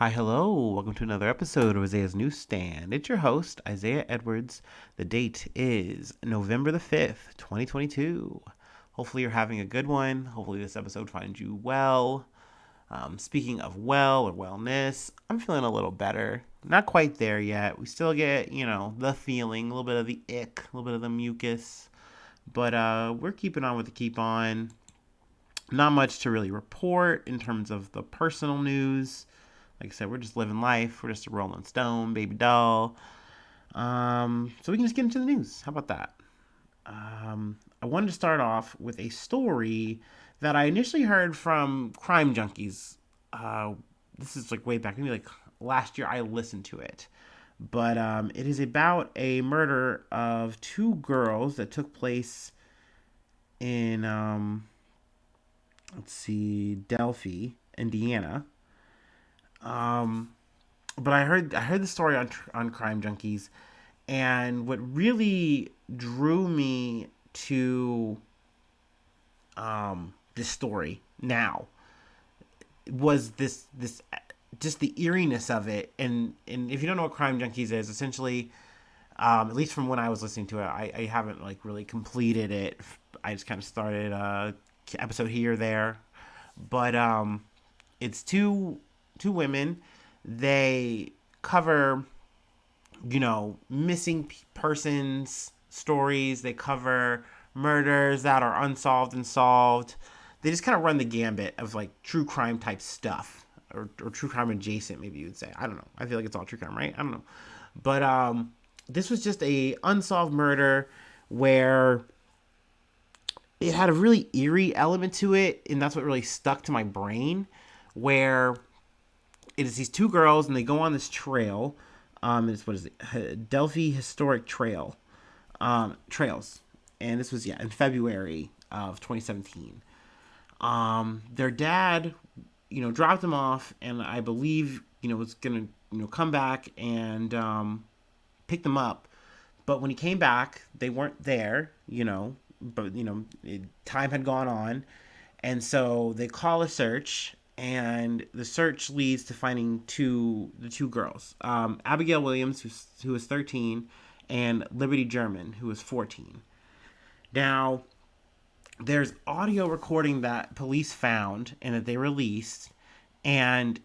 Hi, hello. Welcome to another episode of Isaiah's Newsstand. It's your host, Isaiah Edwards. The date is November the 5th, 2022. Hopefully, you're having a good one. Hopefully, this episode finds you well. Speaking of well or wellness, I'm feeling a little better. Not quite there yet. We still get, the feeling, a little bit of the ick, a little bit of the mucus. But we're keeping on with the keep on. Not much to really report in terms of the personal news. Like I said, we're just living life. We're just a Rolling Stone, baby doll. So we can just get into the news. How about that? I wanted to start off with a story that I initially heard from Crime Junkies. This is like way back, maybe like last year I listened to it. But it is about a murder of two girls that took place in, let's see, Delphi, Indiana. But I heard the story on Crime Junkies, and what really drew me to this story now was this just the eeriness of it. And if you don't know what Crime Junkies is, essentially, at least from when I was listening to it, I haven't like really completed it. I just kind of started a episode here or there, but it's two women. They cover, missing persons stories. They cover murders that are unsolved and solved. They just kind of run the gambit of like true crime type stuff, or true crime adjacent, maybe you would say. I don't know. I feel like it's all true crime, right? I don't know. But this was just a unsolved murder where it had a really eerie element to it, and that's what really stuck to my brain. Where it is these two girls, and they go on this trail. It's what is it? Delphi Historic Trail, trails, and this was in February of 2017. Their dad, dropped them off, and I believe was gonna come back and pick them up, but when he came back, they weren't there. But time had gone on, and so they call a search, and the search leads to finding the two girls, Abigail Williams, who was 13, and Liberty German, who was 14. Now, there's audio recording that police found and that they released, and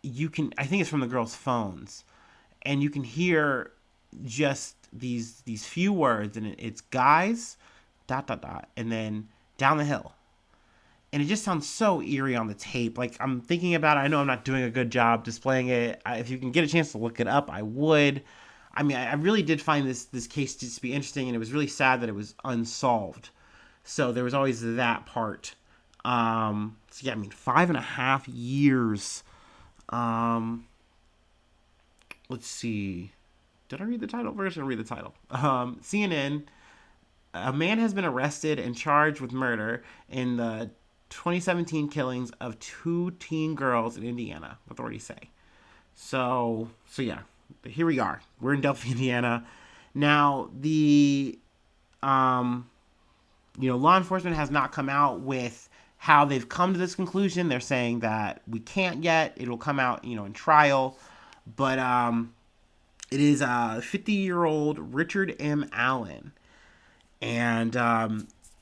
I think it's from the girls' phones, and you can hear just these few words, and it's guys, dot dot dot, and then down the hill. And it just sounds so eerie on the tape. Like, I'm thinking about it. I know I'm not doing a good job displaying it. If you can get a chance to look it up, I would. I mean, I really did find this case to be interesting, and it was really sad that it was unsolved. So there was always that part. So yeah, I mean, 5.5 years. Let's see. Did I read the title? We're just gonna read the title. CNN. A man has been arrested and charged with murder in the 2017 killings of two teen girls in Indiana, authorities say. So yeah, here we are. We're in Delphi, Indiana. Now, the law enforcement has not come out with how they've come to this conclusion. They're saying that we can't yet. It'll come out, in trial. But it is 50-year-old Richard M. Allen. And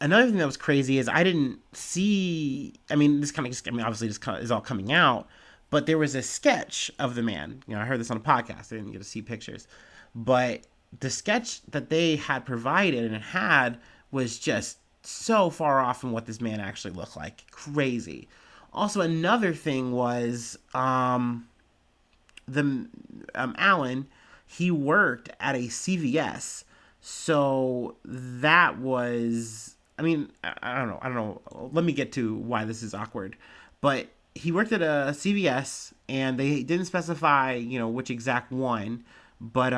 another thing that was crazy is I didn't see. I mean, obviously this is all coming out, but there was a sketch of the man. I heard this on a podcast. I didn't get to see pictures, but the sketch that they had provided and had was just so far off from what this man actually looked like. Crazy. Also, another thing was the Allen. He worked at a CVS. So that was, I mean, I don't know. Let me get to why this is awkward. But he worked at a CVS, and they didn't specify, which exact one. But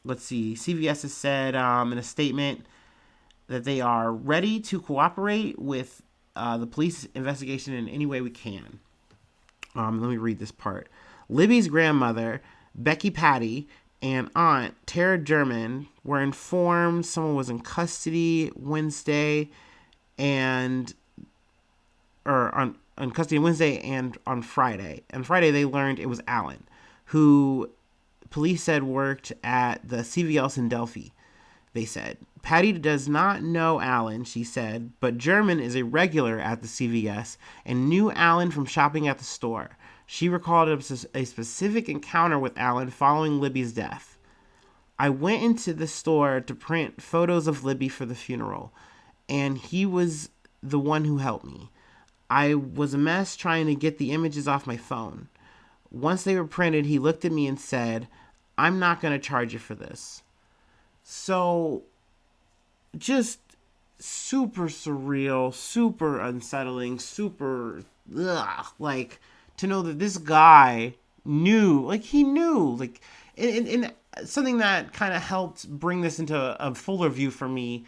let's see. CVS has said in a statement that they are ready to cooperate with the police investigation in any way we can. Let me read this part. Libby's grandmother, Becky Patty, and aunt Tara German were informed someone was in custody Wednesday, and in custody on Wednesday and on Friday. On Friday, they learned it was Alan, who police said worked at the CVS in Delphi. They said Patty does not know Alan, she said, but German is a regular at the CVS and knew Alan from shopping at the store. She recalled a specific encounter with Alan following Libby's death. I went into the store to print photos of Libby for the funeral, and he was the one who helped me. I was a mess trying to get the images off my phone. Once they were printed, he looked at me and said, I'm not going to charge you for this. So, just super surreal, super unsettling, super, like, to know that this guy knew, and something that kind of helped bring this into a fuller view for me,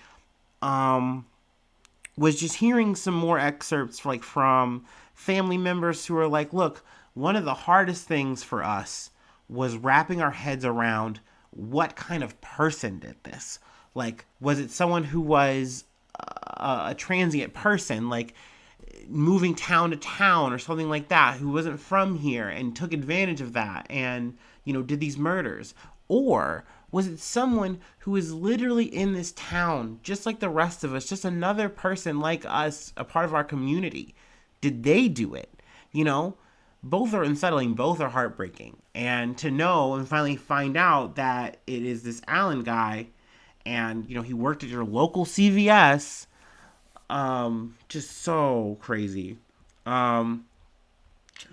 was just hearing some more excerpts, like, from family members who are like, look, one of the hardest things for us was wrapping our heads around what kind of person did this. Like, was it someone who was a transient person, like moving town to town or something like that, who wasn't from here and took advantage of that and, did these murders? Or was it someone who is literally in this town, just like the rest of us, just another person like us, a part of our community? Did they do it? Both are unsettling, both are heartbreaking. And to know and finally find out that it is this Allen guy and, he worked at your local CVS, just so crazy. Let's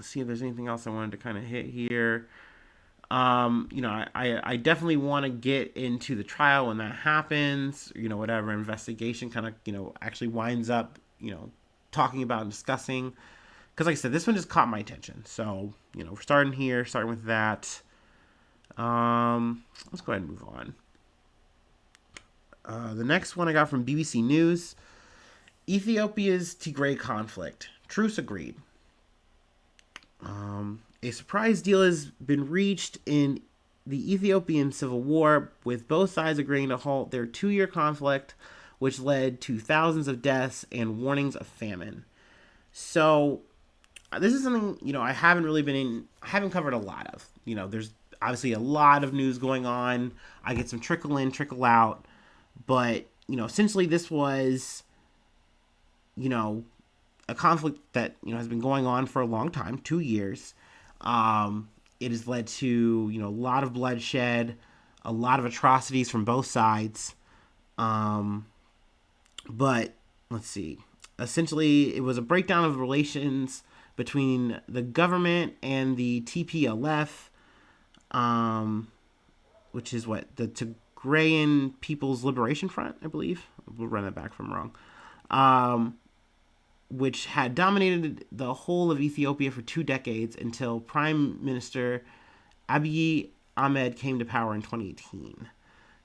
see if there's anything else I wanted to kind of hit here. I definitely want to get into the trial when that happens, whatever investigation kind of, actually winds up, talking about and discussing. Because like I said, this one just caught my attention. So, we're starting with that. Let's go ahead and move on. The next one I got from BBC News. Ethiopia's Tigray conflict. Truce agreed. A surprise deal has been reached in the Ethiopian civil war, with both sides agreeing to halt their 2-year conflict, which led to thousands of deaths and warnings of famine. So, this is something, I haven't covered a lot of. There's obviously a lot of news going on. I get some trickle in, trickle out. But, essentially this was, a conflict that, has been going on for a long time, 2 years. It has led to, a lot of bloodshed, a lot of atrocities from both sides. But let's see. Essentially, it was a breakdown of relations between the government and the TPLF, which is the Tigrayan People's Liberation Front, I believe. We'll run that back if I'm wrong. Which had dominated the whole of Ethiopia for 2 decades until Prime Minister Abiy Ahmed came to power in 2018.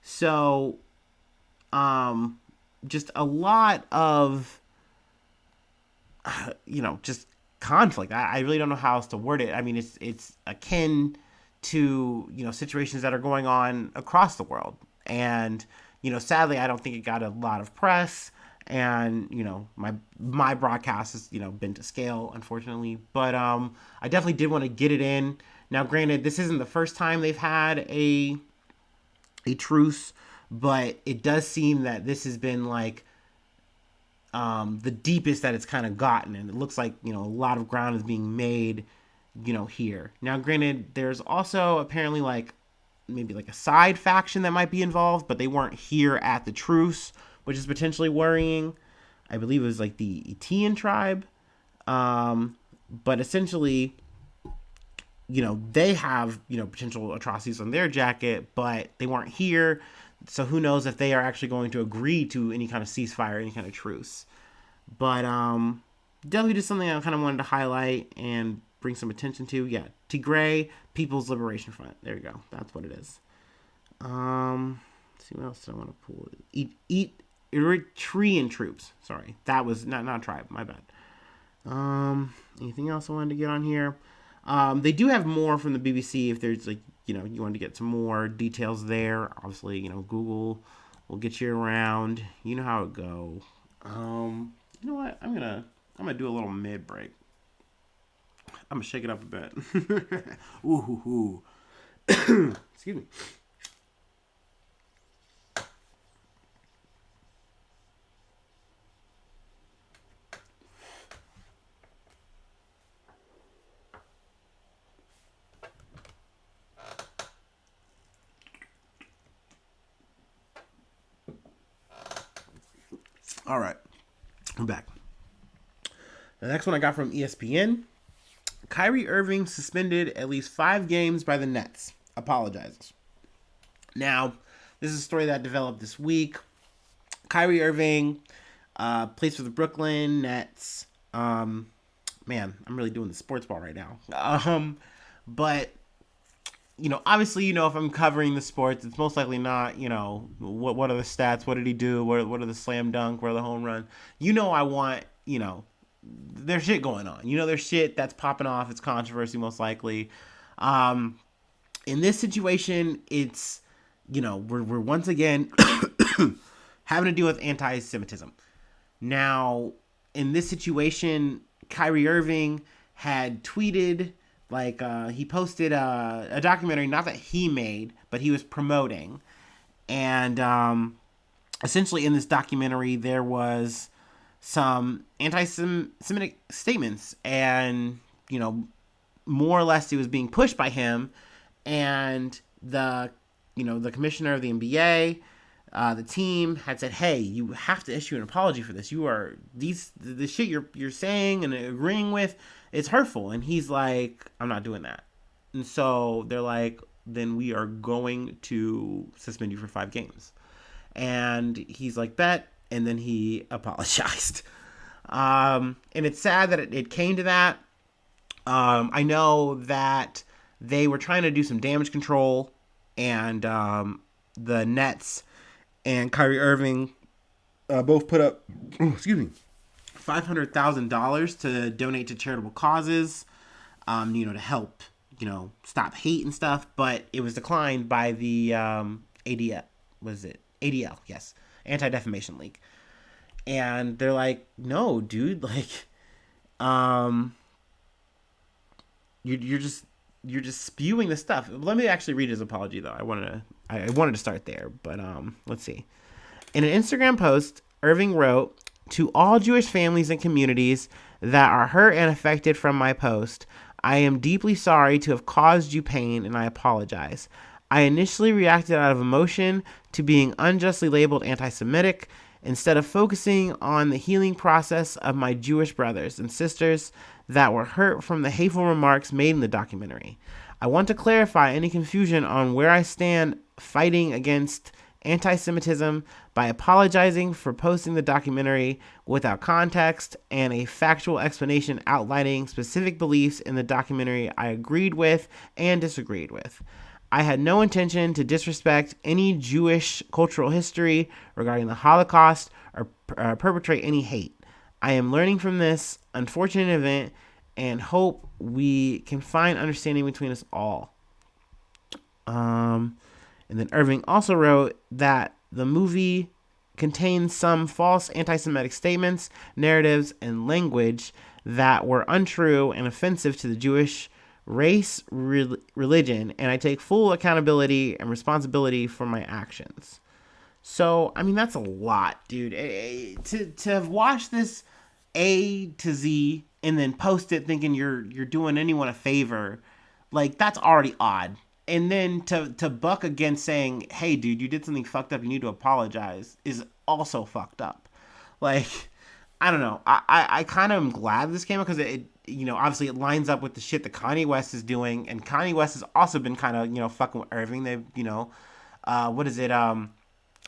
So, just a lot of, just conflict. I really don't know how else to word it. I mean, it's akin to, situations that are going on across the world. And, sadly, I don't think it got a lot of press. And, my broadcast has, been to scale, unfortunately. But I definitely did want to get it in. Now, granted, this isn't the first time they've had a truce, but it does seem that this has been, like, the deepest that it's kind of gotten. And it looks like, a lot of ground is being made, here. Now, granted, there's also apparently, maybe a side faction that might be involved, but they weren't here at the truce, which is potentially worrying. I believe it was the Etian tribe. But essentially, they have, potential atrocities on their jacket, but they weren't here. So who knows if they are actually going to agree to any kind of ceasefire, any kind of truce. But definitely just something I kind of wanted to highlight and bring some attention to. Yeah, Tigray People's Liberation Front. There you go. That's what it is. Let's see what else I want to pull. Eritrean troops. Sorry, that was not tribe. My bad. Anything else I wanted to get on here? They do have more from the BBC if there's you want to get some more details there. Obviously, Google will get you around. You know how it go. You know what? I'm gonna do a little mid break. I'm gonna shake it up a bit. Ooh. Excuse me. All right, I'm back. The next one I got from ESPN. Kyrie Irving suspended at least 5 games by the Nets. Apologizes. Now, this is a story that developed this week. Kyrie Irving plays for the Brooklyn Nets. Man, I'm really doing the sports ball right now. But obviously, if I'm covering the sports, it's most likely not, what are the stats? What did he do? What are the slam dunk? What are the home run? I want, there's shit going on. There's shit that's popping off. It's controversy, most likely. In this situation, it's, we're once again having to deal with anti-Semitism. Now, in this situation, Kyrie Irving had tweeted, he posted a documentary, not that he made, but he was promoting. And essentially in this documentary, there was some anti-Semitic statements. And, more or less it was being pushed by him. And the commissioner of the NBA, the team had said, "Hey, you have to issue an apology for this. The shit you're saying and agreeing with, it's hurtful." And he's like, "I'm not doing that." And so they're like, "Then we are going to suspend you for 5 games." And he's like, "Bet." And then he apologized. And it's sad that it came to that. I know that they were trying to do some damage control, and the Nets and Kyrie Irving both put up, $500,000 to donate to charitable causes, to help, stop hate and stuff. But it was declined by the ADL. Was it ADL? Yes, Anti-Defamation League. And they're like, "No, dude, you're just spewing the stuff." Let me actually read his apology, though. I wanted to start there, but let's see. In an Instagram post, Irving wrote, "To all Jewish families and communities that are hurt and affected from my post, I am deeply sorry to have caused you pain, and I apologize. I initially reacted out of emotion to being unjustly labeled anti-Semitic, instead of focusing on the healing process of my Jewish brothers and sisters that were hurt from the hateful remarks made in the documentary. I want to clarify any confusion on where I stand fighting against anti-Semitism by apologizing for posting the documentary without context and a factual explanation outlining specific beliefs in the documentary I agreed with and disagreed with. I had no intention to disrespect any Jewish cultural history regarding the Holocaust or perpetrate any hate. I am learning from this unfortunate event and hope we can find understanding between us all." And then Irving also wrote that the movie contains some false anti-Semitic statements, narratives, and language that were untrue and offensive to the Jewish race, religion, and I take full accountability and responsibility for my actions. So, I mean, that's a lot, dude. To have watched this A to Z and then post it thinking you're doing anyone a favor, that's already odd. And then to buck against saying, "Hey, dude, you did something fucked up, you need to apologize," is also fucked up. I don't know. I kind of am glad this came out because it obviously it lines up with the shit that Kanye West is doing, and Kanye West has also been kind of, fucking with Irving. They've, what is it?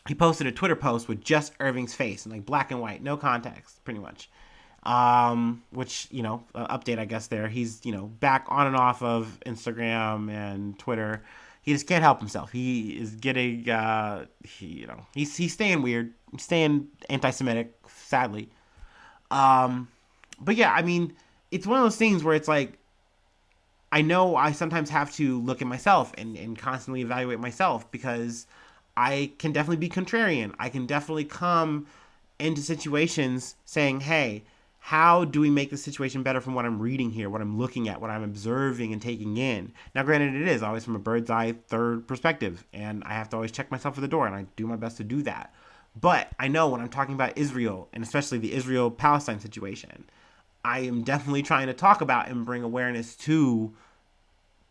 He posted a Twitter post with just Irving's face and black and white, no context, pretty much. Which, update, I guess there. He's, back on and off of Instagram and Twitter. He just can't help himself. He is getting, he's staying weird. He's staying anti-Semitic, sadly. But yeah, I mean, it's one of those things where it's I know I sometimes have to look at myself and constantly evaluate myself because I can definitely be contrarian. I can definitely come into situations saying, "Hey, how do we make the situation better from what I'm reading here, what I'm looking at, what I'm observing and taking in? Now, granted, it is always from a bird's eye third perspective, and I have to always check myself at the door, and I do my best to do that. But I know when I'm talking about Israel, and especially the Israel-Palestine situation, I am definitely trying to talk about and bring awareness to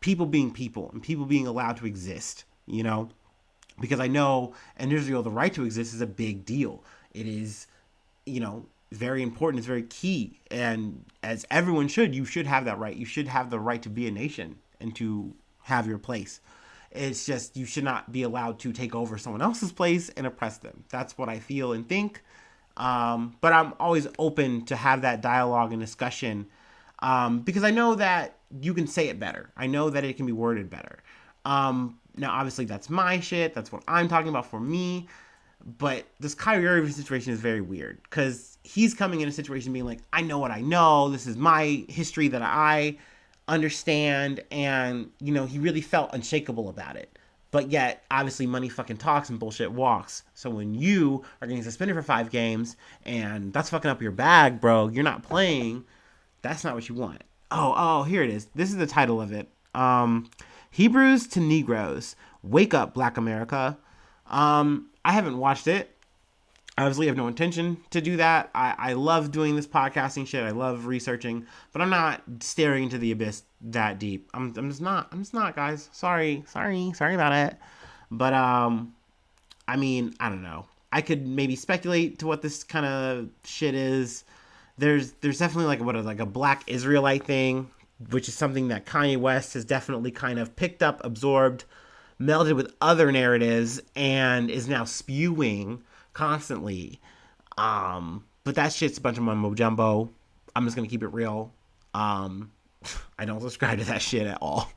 people and people being allowed to exist, you know? Because I know in Israel, the right to exist is a big deal. It is, you know, very important. It's very key. And as everyone should, you should have that right. You should have the right to be a nation and to have your place. It's just you should not be allowed to take over someone else's place and oppress them. That's what I feel and think. But I'm always open to have that dialogue and discussion because I know that you can say it better. I know that it can be worded better. Now, obviously, that's my shit. That's what I'm talking about for me. But this Kyrie Irving situation is very weird because he's coming in a situation being like, I know what I know. This is my history that I understand. And, you know, he really felt unshakable about it. But yet, obviously, money fucking talks and bullshit walks. So when you are getting suspended for 5 games and that's fucking up your bag, bro, you're not playing, that's not what you want. Oh, here it is. This is the title of it. Hebrews to Negroes. Wake up, Black America. I haven't watched it. I obviously have no intention to do that. I love doing this podcasting shit. I love researching, but I'm not staring into the abyss that deep. I'm just not, guys. Sorry about it. But, I mean, I don't know. I could maybe speculate to what this kind of shit is. There's definitely like a Black Israelite thing, which is something that Kanye West has definitely kind of picked up, absorbed, melded with other narratives, and is now spewing constantly. But that shit's a bunch of mumbo jumbo. I'm just gonna keep it real. I don't subscribe to that shit at all.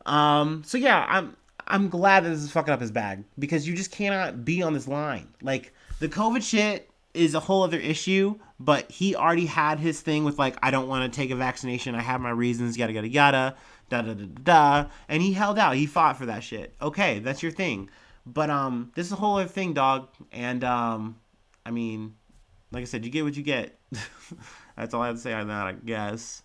So yeah, I'm glad that this is fucking up his bag because you just cannot be on this line. Like the COVID shit is a whole other issue, but he already had his thing with like, I don't want to take a vaccination. I have my reasons, yada, yada, yada, da, da, da, da, and he held out. He fought for that shit. Okay, that's your thing. But, this is a whole other thing, dog. And, I mean, like I said, you get what you get. That's all I have to say on that, I guess.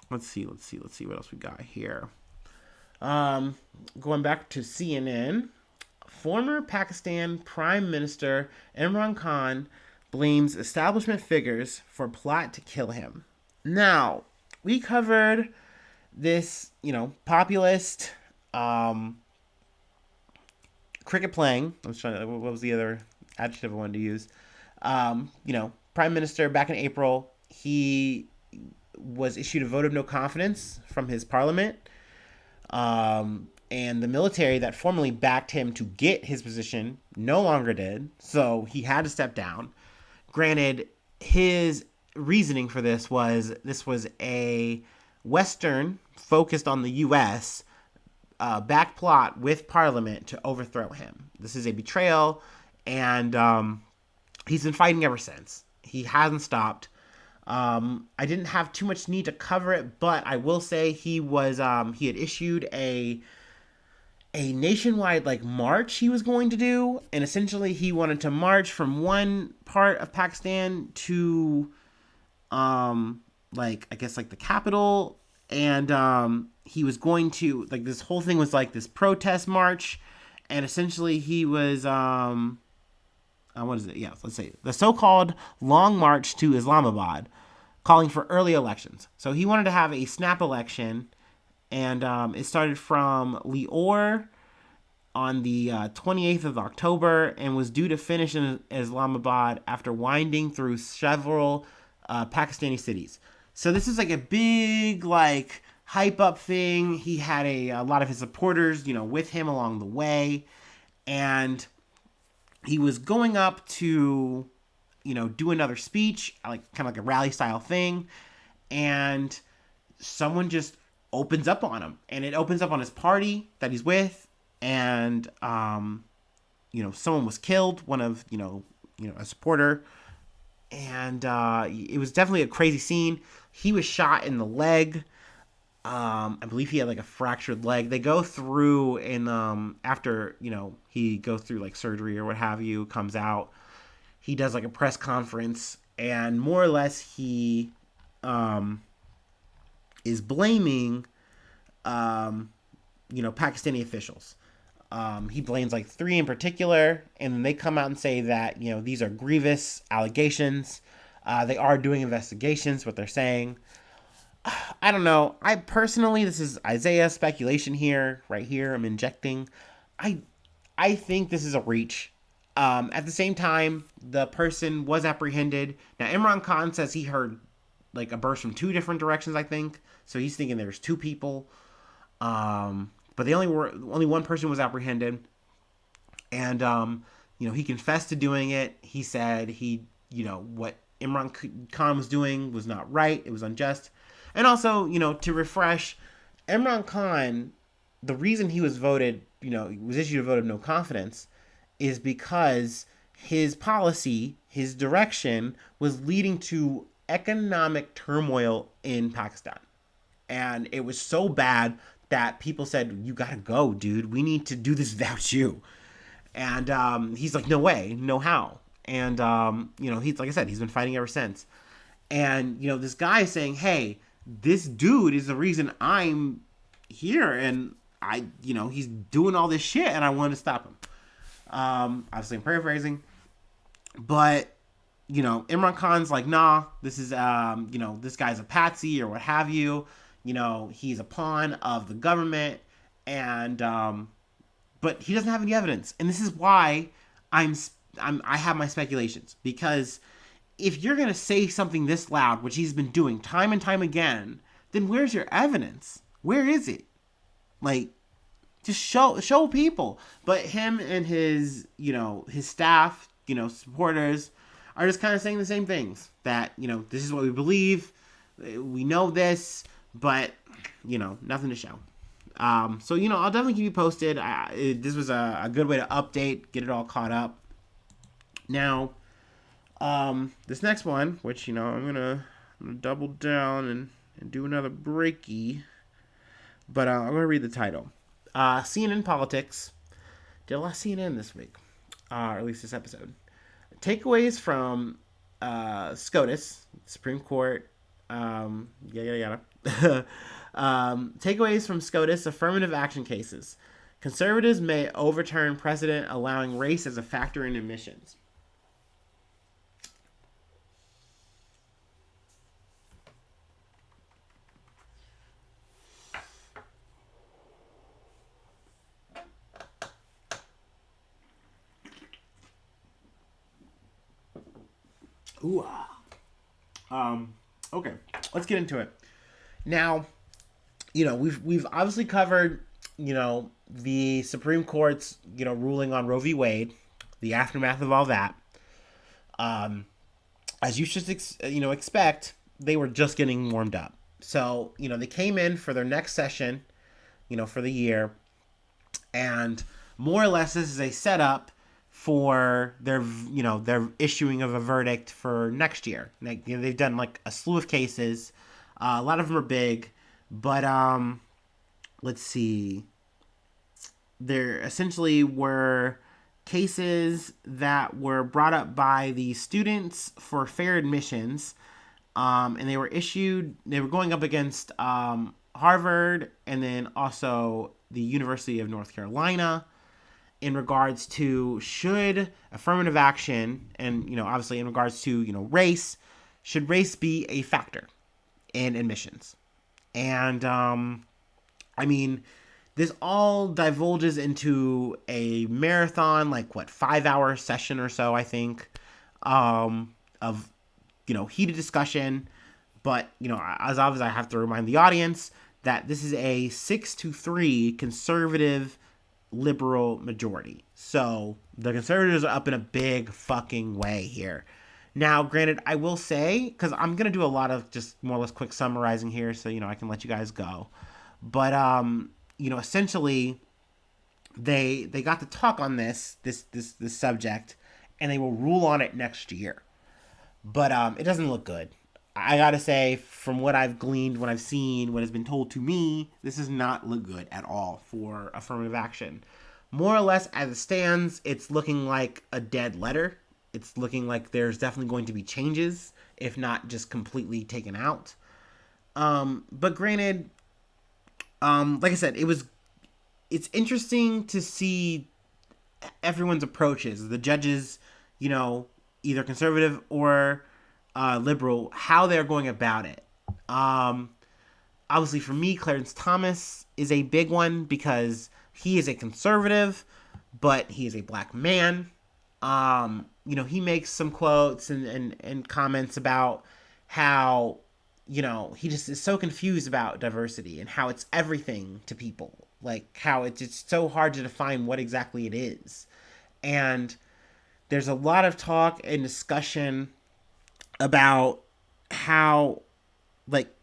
Let's see what else we got here. Going back to CNN. Former Pakistan Prime Minister Imran Khan blames establishment figures for plot to kill him. Now, we covered this, you know, populist cricket playing. I was trying to, what was the other adjective I wanted to use? You know, Prime Minister back in April, he was issued a vote of no confidence from his parliament. And the military that formerly backed him to get his position no longer did, so he had to step down. Granted, his reasoning for this was a Western focused on the U.S. Back plot with Parliament to overthrow him. This is a betrayal, and he's been fighting ever since. He hasn't stopped. I didn't have too much need to cover it, but I will say he had issued a nationwide like march he was going to do, and essentially he wanted to march from one part of Pakistan to like I guess like the capital, and he was going to like this whole thing was like this protest march, and essentially he was what is it? Yeah, let's say the so-called Long March to Islamabad, calling for early elections. So he wanted to have a snap election. And it started from Lahore on the 28th of October and was due to finish in Islamabad after winding through several Pakistani cities. So this is like a big like hype up thing. He had a lot of his supporters, you know, with him along the way. And he was going up to, you know, do another speech, like kind of like a rally style thing. And someone just opens up on him, and it opens up on his party that he's with, and you know, someone was killed, one of you know a supporter, and it was definitely a crazy scene. He was shot in the leg. I believe he had like a fractured leg. They go through and after, you know, he goes through like surgery or what have you, comes out. he does like a press conference, and more or less he is blaming Pakistani officials. He blames like three in particular, and then they come out and say that these are grievous allegations. They are doing investigations. What they're saying, I don't know. I personally, this is Isaiah speculation here, right here. I'm injecting. I I think this is a reach. At the same time, the person was apprehended. Now, Imran Khan says he heard like a burst from two different directions, I think. So he's thinking there's two people. But they only one person was apprehended. And, he confessed to doing it. He said what Imran Khan was doing was not right. It was unjust. And also, to refresh, Imran Khan, the reason he was voted, was issued a vote of no confidence is because his policy, his direction was leading to economic turmoil in Pakistan. And it was so bad that people said, you gotta go, dude. We need to do this without you. And he's like, no way, no how. And, he's, like I said, he's been fighting ever since. And, this guy is saying, hey, this dude is the reason I'm here. And he's doing all this shit and I want to stop him. Obviously I'm paraphrasing. But, Imran Khan's like, nah, this is, this guy's a patsy or what have you. He's a pawn of the government. And, but he doesn't have any evidence. And this is why I have my speculations. Because if you're going to say something this loud, which he's been doing time and time again, then where's your evidence? Where is it? Like, just show people. But him and his, his staff, supporters are just kind of saying the same things. That, this is what we believe. We know this, but, nothing to show. So, I'll definitely keep you posted. This was a good way to update, get it all caught up. Now, this next one, which, I'm gonna double down and do another breaky, but I'm gonna read the title. CNN Politics. Did a lot of CNN this week, or at least this episode. Takeaways from SCOTUS, Supreme Court, yada yada yada. Takeaways from SCOTUS affirmative action cases. Conservatives may overturn precedent allowing race as a factor in admissions. Ooh. Okay, let's get into it. Now, we've obviously covered, the Supreme Court's, ruling on Roe v. Wade, the aftermath of all that. As you should, expect, they were just getting warmed up. So, they came in for their next session, for the year, and more or less this is a setup for their issuing of a verdict for next year. Like, they've done like a slew of cases. A lot of them are big, but let's see. There essentially were cases that were brought up by the students for fair admissions, and they were going up against Harvard and then also the University of North Carolina in regards to should affirmative action and, obviously in regards to, race, should race be a factor in admissions? And, this all divulges into a marathon, 5-hour session or so, I think, of, heated discussion. But, as obvious, I have to remind the audience that this is a 6-3 conservative liberal majority. So the conservatives are up in a big fucking way here. Now, granted, I will say, because I'm going to do a lot of just more or less quick summarizing here, so, I can let you guys go. But, essentially, they got to talk on this subject, and they will rule on it next year. But it doesn't look good. I got to say, from what I've gleaned, what I've seen, what has been told to me, this does not look good at all for affirmative action. More or less, as it stands, it's looking like a dead letter. it's looking like there's definitely going to be changes, if not just completely taken out. But granted, like I said, it's interesting to see everyone's approaches. The judges, you know, either conservative or liberal, how they're going about it. Um, Obviously, for me, Clarence Thomas is a big one because he is a conservative, but he is a black man. He makes some quotes and comments about how, he just is so confused about diversity and how it's everything to people. Like, how it's so hard to define what exactly it is. And there's a lot of talk and discussion about how, like,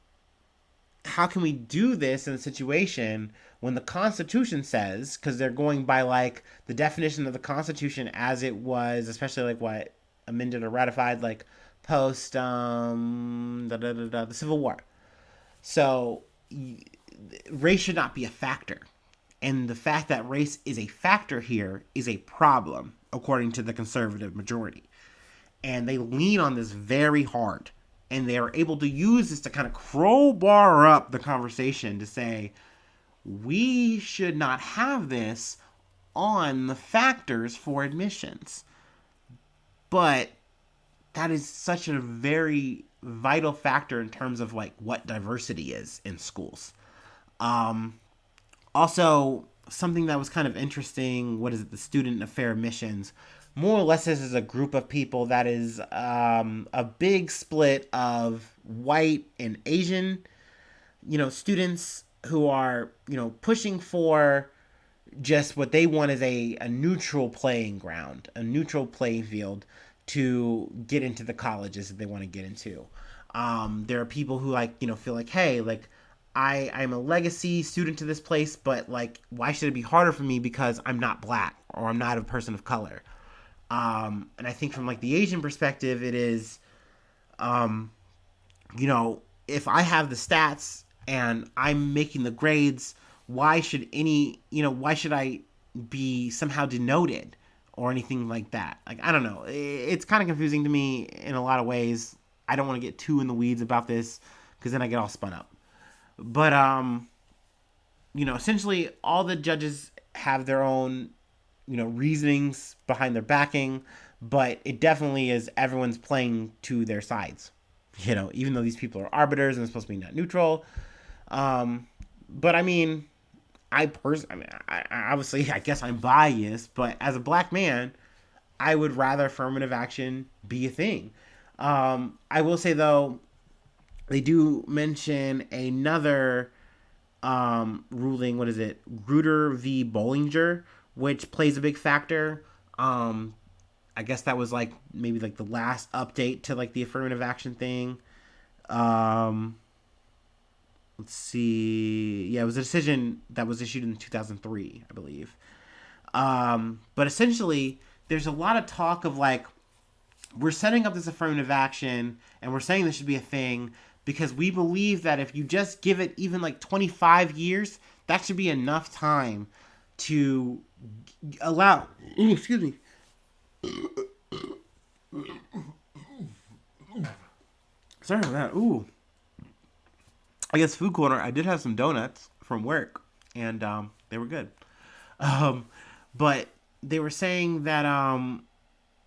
how can we do this in a situation when the Constitution says, because they're going by like the definition of the Constitution as it was, especially like what amended or ratified like post the Civil War. So race should not be a factor, and the fact that race is a factor here is a problem according to the conservative majority, and they lean on this very hard, and they are able to use this to kind of crowbar up the conversation to say we should not have this on the factors for admissions. But that is such a very vital factor in terms of like what diversity is in schools. Also, something that was kind of interesting, what is it, the student affair admissions, more or less this is a group of people that is a big split of white and Asian, students who are, pushing for just what they want is a neutral playing ground, a neutral playing field to get into the colleges that they want to get into. There are people who feel like, hey, like I'm a legacy student to this place, but like, why should it be harder for me because I'm not black or I'm not a person of color? And I think from like the Asian perspective, it is, if I have the stats and I'm making the grades, why should I be somehow denoted or anything like that? Like, I don't know. It's kind of confusing to me in a lot of ways. I don't want to get too in the weeds about this because then I get all spun up. But, essentially all the judges have their own, reasonings behind their backing, but it definitely is everyone's playing to their sides, even though these people are arbiters and they're supposed to be not neutral. But I mean, I obviously, I guess I'm biased, but as a black man, I would rather affirmative action be a thing. I will say though, they do mention another ruling. What is it? Grutter v. Bollinger, which plays a big factor. I guess that was like maybe like the last update to like the affirmative action thing. Let's see. Yeah, it was a decision that was issued in 2003, I believe. But essentially, there's a lot of talk of like, we're setting up this affirmative action and we're saying this should be a thing because we believe that if you just give it even like 25 years, that should be enough time to allow. Excuse me. Sorry about that. Ooh. I guess food corner. I did have some donuts from work, and they were good. But they were saying that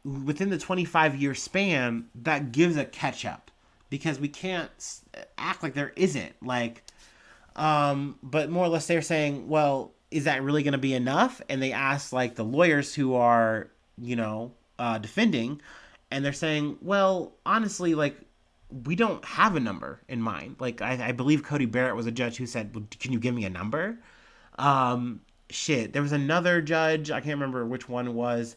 within the 25-year span, that gives a catch up because we can't act like there isn't. Like, but more or less they're saying, well, is that really going to be enough? And they asked like the lawyers who are, defending, and they're saying, well, honestly, like, we don't have a number in mind. Like, I believe Cody Barrett was a judge who said, well, can you give me a number? There was another judge, I can't remember which one it was.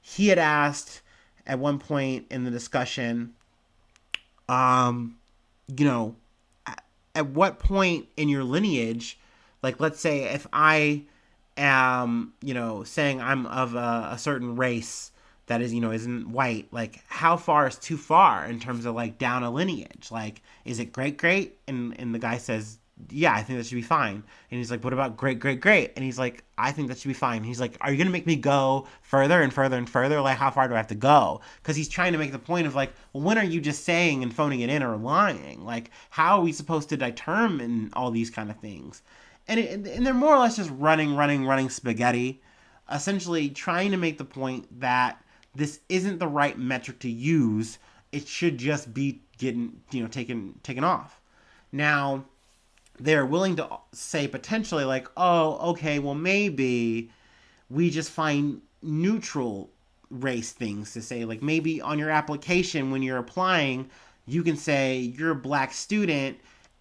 He had asked at one point in the discussion, at what point in your lineage, like, let's say if I am, saying I'm of a certain race that is, isn't white, like, how far is too far in terms of, like, down a lineage? Like, is it great? And the guy says, yeah, I think that should be fine. And he's like, what about great, great, great? And he's like, I think that should be fine. And he's like, are you going to make me go further and further and further? Like, how far do I have to go? Because he's trying to make the point of like, well, when are you just saying and phoning it in or lying? Like, how are we supposed to determine all these kind of things? And they're more or less just running spaghetti, essentially trying to make the point that this isn't the right metric to use. It should just be getting, taken off. Now, they're willing to say potentially like, oh, okay, well, maybe we just find neutral race things to say. Like maybe on your application when you're applying, you can say you're a black student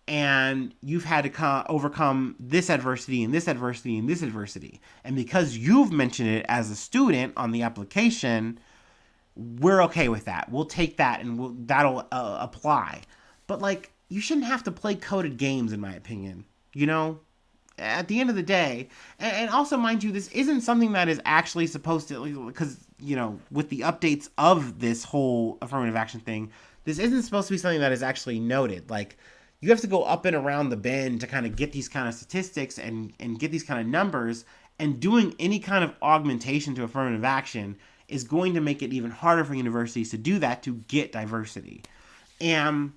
and you've had to overcome this adversity and this adversity and this adversity. And because you've mentioned it as a student on the application, we're okay with that. We'll take that and that'll apply. But like, you shouldn't have to play coded games, in my opinion. At the end of the day, and also mind you, this isn't something that is actually supposed to, because with the updates of this whole affirmative action thing, this isn't supposed to be something that is actually noted. Like, you have to go up and around the bend to kind of get these kind of statistics and get these kind of numbers, and doing any kind of augmentation to affirmative action is going to make it even harder for universities to do that, to get diversity. And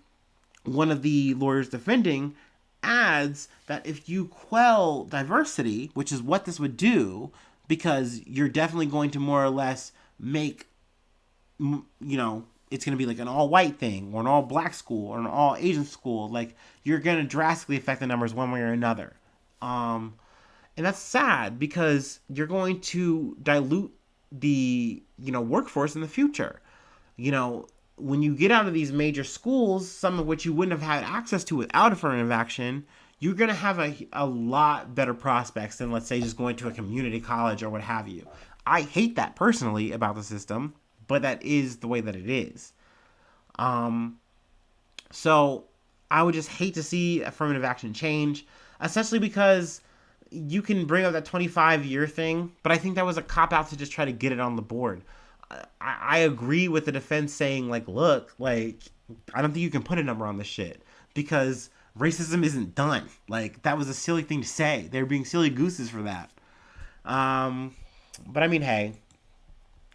one of the lawyers defending adds that if you quell diversity, which is what this would do, because you're definitely going to more or less make, it's going to be like an all-white thing, or an all-black school, or an all-Asian school. Like, you're going to drastically affect the numbers one way or another. And that's sad, because you're going to dilute the, workforce in the future. When you get out of these major schools, some of which you wouldn't have had access to without affirmative action, you're going to have a lot better prospects than, let's say, just going to a community college or what have you. I hate that personally about the system, but that is the way that it is. So I would just hate to see affirmative action change, especially because you can bring up that 25-year thing, but I think that was a cop-out to just try to get it on the board. I agree with the defense saying, like, look, like, I don't think you can put a number on this shit because racism isn't done. Like, that was a silly thing to say. They were being silly gooses for that. But I mean, hey,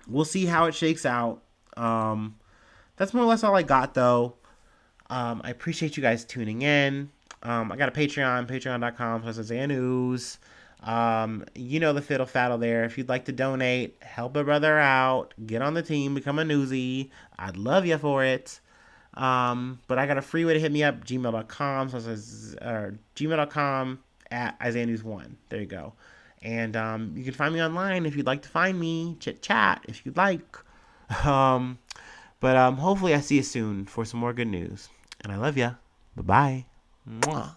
we'll see how it shakes out. That's more or less all I got, though. I appreciate you guys tuning in. I got a Patreon, patreon.com/Isaiah News. The fiddle faddle there. If you'd like to donate, help a brother out, get on the team, become a newsie. I'd love you for it. But I got a free way to hit me up, gmail.com at Isaiah News 1. There you go. And you can find me online if you'd like to find me, chit chat if you'd like. But hopefully I see you soon for some more good news. And I love ya. Bye-bye. Mwah.